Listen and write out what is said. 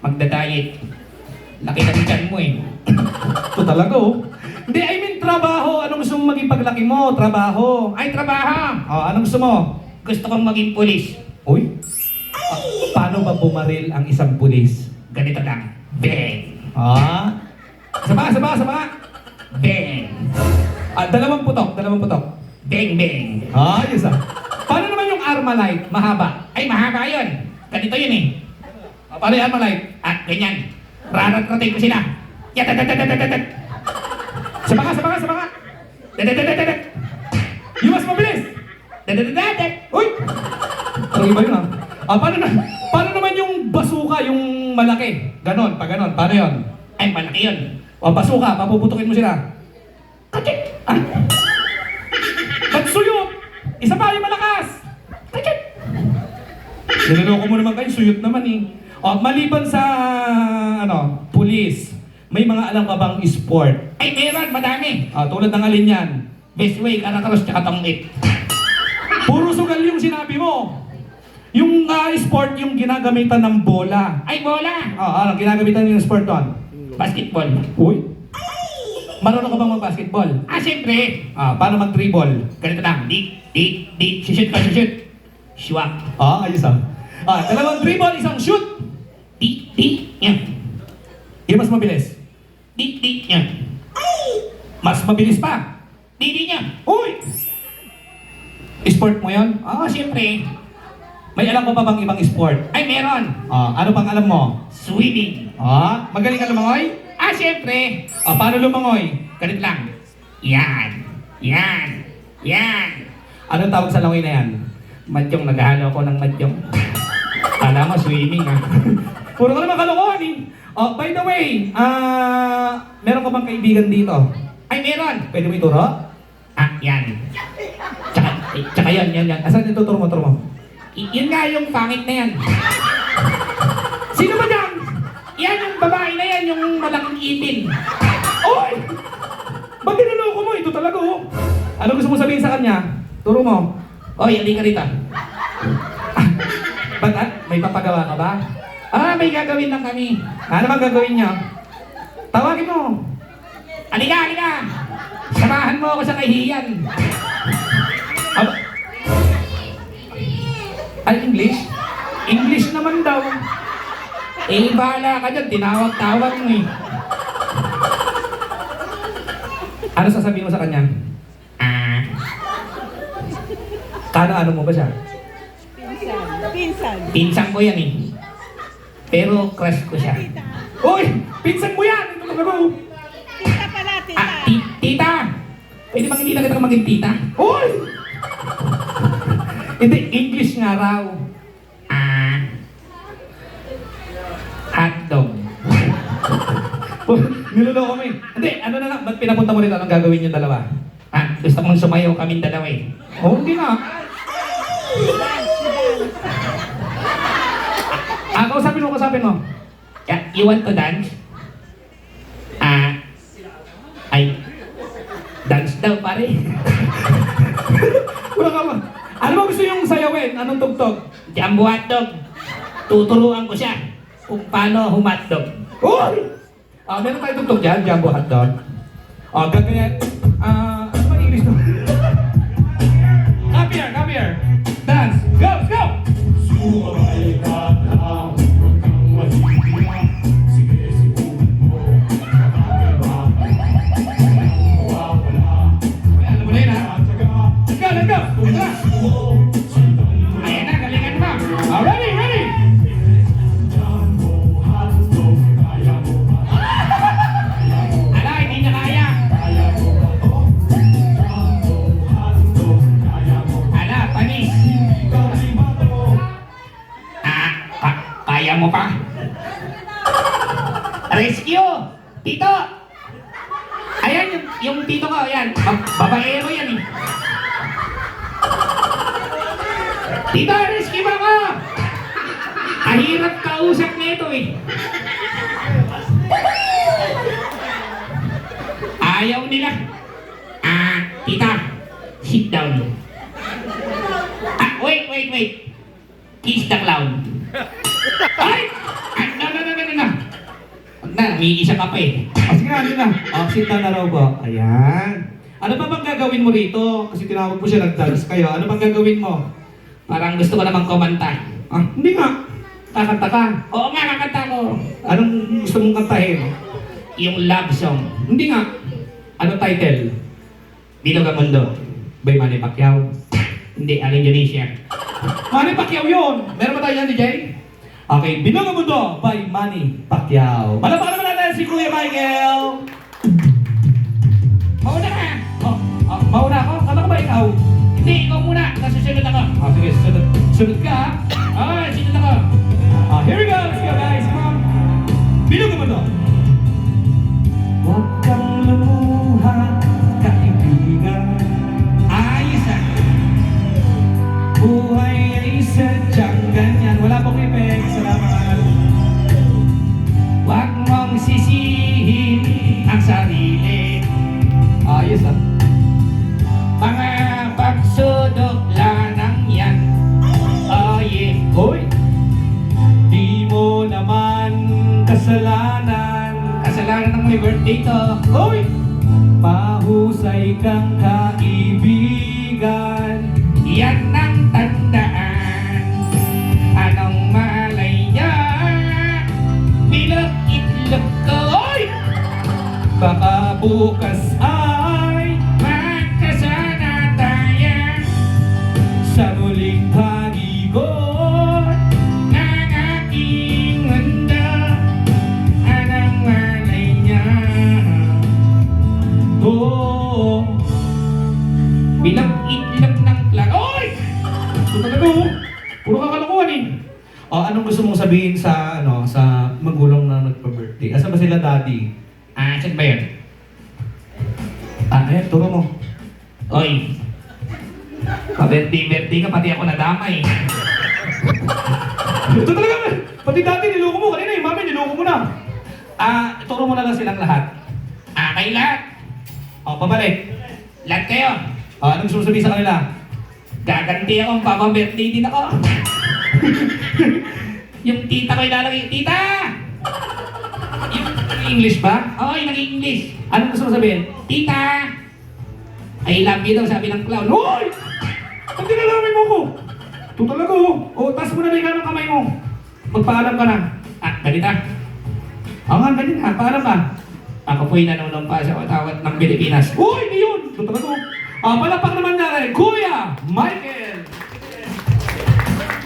Magda-diet. Laki na tiyan mo eh. Ito talaga oh. Hindi, I mean trabaho. Anong gusto mong maging paglaki mo? Trabaho. Ay, trabaho! Oh, anong gusto mo? Gusto kong maging pulis. Uy? Paano ba bumaril ang isang pulis? Ganito lang. Bang! Ah? Sama. Bang! Dalawang putok. Bang, bang! Yes ah. Paano naman yung Armalite? Mahaba. Ay, mahaba yun. Ganito yun eh. Paano yung Armalite? At ganyan. Rarat-ratin ko sila. Yatatatatatatat. Sama ka. Dadadadadadat. Yung mas mabilis. Dadadadadat. Uy! Ang iba yun ah. Paano naman yung basuka, yung malaki? Ganon, pa ganon. Paano yun? Ay, malaki yun. Basuka, papuputukin mo sila. Kachit! Ba't suyot? Isa pa, yung malakas. Kachit! Niloloko mo naman kayo, suyot naman eh. Maliban sa, pulis, may mga alam ka bang sport? Ay, meron. Madami. Tulad ng alin yan? Best way, karakaros, tsaka tongit. Puro sugal yung sinabi mo. Yung sport, yung ginagamitan ng bola. Ay, bola. Anong ginagamitan yung sport doon? Basketball. Uy? Marunong ka bang mag-basketball? Siyempre. Paano mag-dribble? Ganito lang. Di. Shoot ka, shoot. Shuwak. Ayos ah. Dalawang dribble, isang shoot. Di. Yan. Yung mas mabilis. Di. Yan. Mas mabilis pa. Di niya. Uy! Sport mo yun? Siyempre. May alam mo pa bang ibang sport? Ay, meron. Ano pang alam mo? Swimming. Magaling ka lumangoy? Siyempre. Paano lumangoy? Ganito lang. Yan. Anong tawag sa langoy na yan? Madyong, naghahalo ako ng madyong. Kala mo, swimming Puro ka naman kalokohan eh. By the way, meron ka bang kaibigan dito? Ay, meron. Pwede mo ituro? Yan. Tsaka yan. Asan ito? Turo mo. Yun nga yung pangit na yan. Sino ba dyan? Yan yung babae na yan, yung malaking ipin. Oy! Ba't tinuloko mo? Ito talaga oh. Ano gusto mo sabihin sa kanya? Turo mo. Oy, hindi ka rito. Ba't may papagawa ka ba? May gagawin lang kami. Ano bang gagawin niya? Tawagin mo. Halika. Samahan mo ako sa kahihiyan. Ay, English? English naman daw. Bahala ka dyan. Tinawag-tawag mo eh. Ano sasabihin mo sa kanya? Ano mo ba siya? Pinsan. Pinsan ko yan eh. Pero crush ko siya. Uy! Pinsan mo yan! Ito talaga oh. Tita pala, tita. Tita! Pwede bang hindi na kita maging tita? Uy! Hindi, English nga raw. Hotdog. Niloloko mo eh. Hindi, ano na lang, ba't pinapunta mo rito? Anong gagawin yung dalawa? Gusto mong sumayaw kaming dalawa eh. Hindi na. Kausapin mo. You want to dance? Dance daw pare. Wala ka ba? Ano ba gusto yung sayawin? Anong tugtog? Jumbo hotdog. Tuturuan ko siya kung paano humatdog. Uy! Meron tayo tugtog dyan, jumbo hotdog. Ganyan. Ano ba English to? Come here. Dance. Go! Alam mo na yun ha? Let's go! Tara! Ayan na, galingan mo. Ready! Ala, hindi niya kaya. Ala, panis. Kaya mo pa? Rescue! Tito! Ayan, yung tito ko, ayan. Babaero yan eh. Tito, rescue mo ako! Kahirap kausap nito eh. Ayaw nila. Tita, sit down. Wait. Kiss the clown. Ay! No. Nag-iisa ka pa eh. Sige na, hindi na. Sit down na raw ba? Ayan. Ano pa bang gagawin mo rito? Kasi tinawag mo siya, nag-dance kayo. Ano bang gagawin mo? Parang gusto ko namang kumanta. Hindi nga. Kakanta ka. Oo nga, kakanta ko. Anong gusto mong kantahin? Yung love song. Hindi nga. Ano title? Bilog ang mundo. By Manny Pacquiao. Hindi, ang Indonesia. Manny Pacquiao yun! Meron ba tayo yan, DJ? Okay, Bilog ang Mundo by Manny Pacquiao. Malapakan naman natin si Kuya Michael! Mauna ka! Mauna ako? Kala ko ba ikaw? Hindi, ikaw muna. Nasusunod ako. Sige, sunod ka ha? Sunod ako. Here we go! Let's go guys! Come on! Bilog ang Mundo! Huwag kang lumuha, kaibigan. Ayos ah. Buhay ay sadyang ganyan. Wala pong effect. Salamat. Huwag mong sisihin ang sarili. Ayos ah. Mga pagsudok lanang yan. Oh yeah. Hoy! Di mo naman kasalanan. Kasalanan ng may birthday to. Hoy! Mahusay kang kaibigan. Yan ang tandaan. Anong malay niya? Bilog itlog ko. Oy! Baka bukas ay Magkasana tayo sa muling pag-ikot. ng aking mundo. Anong malay niya? Oh, Bilog itlog ng flag. Oy! ito talaga oh. Puro kakalokohan eh. Anong gusto mong sabihin sa sa magulang na nagpa-birthday? Asa ba sila daddy? Saan ba yun? Ayan, turo mo. Oy! Pa-birthday ka, pati ako nadamay. Ito talaga, pati dati niloko mo kanina eh. Mami, niloko mo na. Turo mo na lang silang lahat. Kay lahat. Pabalik. Lahat kayo. Anong gusto mong sabihin sa kanila? Gaganti akong papa-birthday din ako. Yung tita ko ilalagay. Tita! Yung English ba? Oo, yung nag-English. Anong gusto mong sabihin? Tita! I love you daw, sabi ng clown. Hoy! Ba't tinalawin mo ko? Ito talaga oh. Taas mo na lang ng kamay mo. Magpaalam ka na. Ganito. Nga, ganyan ha. Paalam ka. Ako po'y nanunumpa sa watawat ng Pilipinas. Uy, hindi yun. Ito talaga oh. Palapak naman natin, Kuya Michael!